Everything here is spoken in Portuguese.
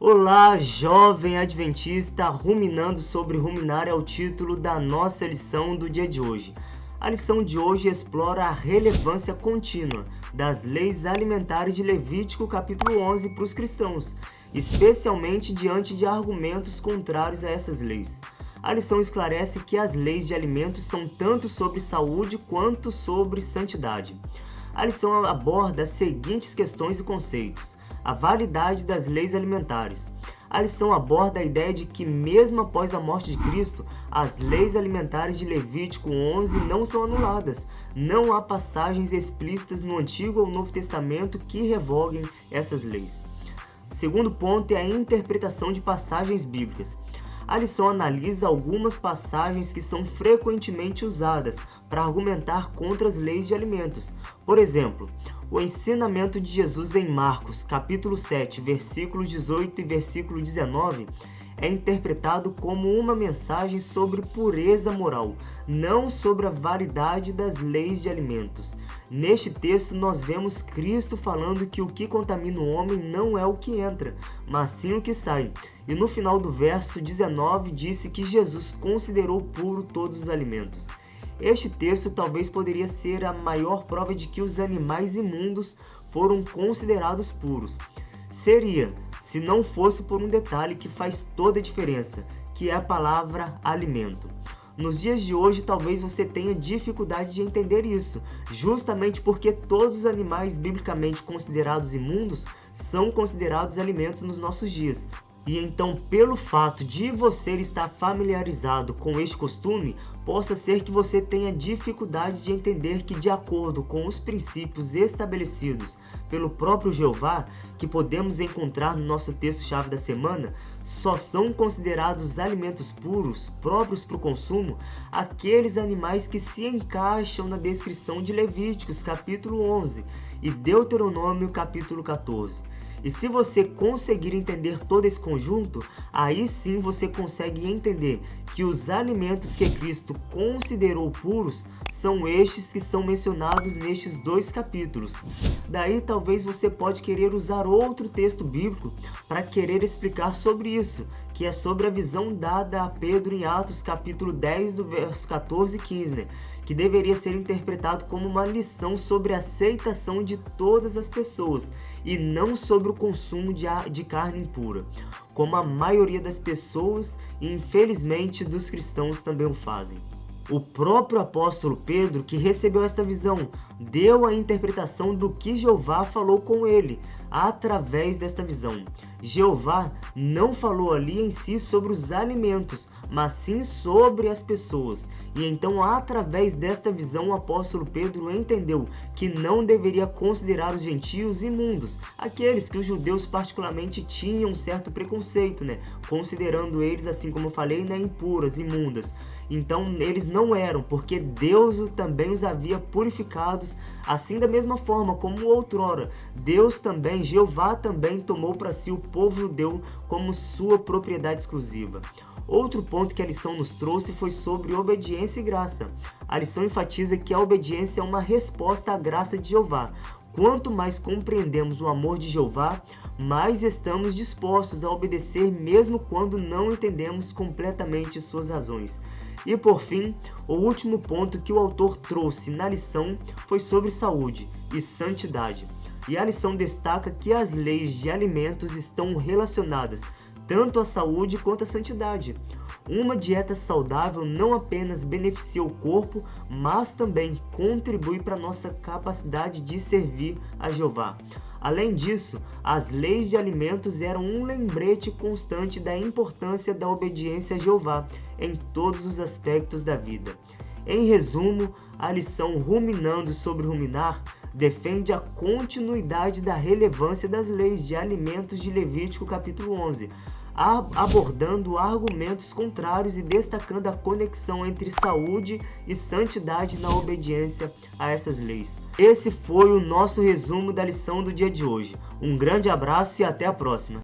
Olá, jovem adventista, ruminando sobre ruminar é o título da nossa lição do dia de hoje. A lição de hoje explora a relevância contínua das leis alimentares de Levítico capítulo 11 para os cristãos, especialmente diante de argumentos contrários a essas leis. A lição esclarece que as leis de alimentos são tanto sobre saúde quanto sobre santidade. A lição aborda as seguintes questões e conceitos: a validade das leis alimentares. A lição aborda a ideia de que, mesmo após a morte de Cristo, as leis alimentares de Levítico 11 não são anuladas. Não há passagens explícitas no Antigo ou Novo Testamento que revoguem essas leis. O segundo ponto é a interpretação de passagens bíblicas. A lição analisa algumas passagens que são frequentemente usadas para argumentar contra as leis de alimentos. Por exemplo, o ensinamento de Jesus em Marcos, capítulo 7, versículos 18 e versículo 19, é interpretado como uma mensagem sobre pureza moral, não sobre a validade das leis de alimentos. Neste texto, nós vemos Cristo falando que o que contamina o homem não é o que entra, mas sim o que sai. E no final do verso 19, disse que Jesus considerou puro todos os alimentos. Este texto talvez poderia ser a maior prova de que os animais imundos foram considerados puros. Seria, se não fosse por um detalhe que faz toda a diferença, que é a palavra alimento. Nos dias de hoje, talvez você tenha dificuldade de entender isso, justamente porque todos os animais biblicamente considerados imundos são considerados alimentos nos nossos dias. E então, pelo fato de você estar familiarizado com este costume, possa ser que você tenha dificuldade de entender que, de acordo com os princípios estabelecidos pelo próprio Jeová, que podemos encontrar no nosso texto-chave da semana, só são considerados alimentos puros, próprios para o consumo, aqueles animais que se encaixam na descrição de Levíticos, capítulo 11, e Deuteronômio, capítulo 14. E se você conseguir entender todo esse conjunto, aí sim você consegue entender que os alimentos que Cristo considerou puros são estes que são mencionados nestes dois capítulos. Daí talvez você pode querer usar outro texto bíblico para querer explicar sobre isso, que é sobre a visão dada a Pedro em Atos capítulo 10, do verso 14 e 15, né? Que deveria ser interpretado como uma lição sobre a aceitação de todas as pessoas e não sobre o consumo de carne impura, como a maioria das pessoas e infelizmente dos cristãos também o fazem. O próprio apóstolo Pedro, que recebeu esta visão, deu a interpretação do que Jeová falou com ele através desta visão. Jeová não falou ali em si sobre os alimentos, mas sim sobre as pessoas. E então, através desta visão, o apóstolo Pedro entendeu que não deveria considerar os gentios imundos, aqueles que os judeus particularmente tinham um certo preconceito, considerando eles, assim como eu falei, impuras, imundas. Então eles não eram, porque Deus também os havia purificados, assim da mesma forma como outrora. Deus também, Jeová também tomou para si o povo judeu como sua propriedade exclusiva. Outro ponto que a lição nos trouxe foi sobre obediência e graça. A lição enfatiza que a obediência é uma resposta à graça de Jeová. Quanto mais compreendemos o amor de Jeová, mais estamos dispostos a obedecer mesmo quando não entendemos completamente suas razões. E por fim, o último ponto que o autor trouxe na lição foi sobre saúde e santidade. E a lição destaca que as leis de alimentos estão relacionadas tanto à saúde quanto à santidade. Uma dieta saudável não apenas beneficia o corpo, mas também contribui para a nossa capacidade de servir a Jeová. Além disso, as leis de alimentos eram um lembrete constante da importância da obediência a Jeová em todos os aspectos da vida. Em resumo, a lição Ruminando sobre Ruminar defende a continuidade da relevância das leis de alimentos de Levítico capítulo 11, abordando argumentos contrários e destacando a conexão entre saúde e santidade na obediência a essas leis. Esse foi o nosso resumo da lição do dia de hoje. Um grande abraço e até a próxima!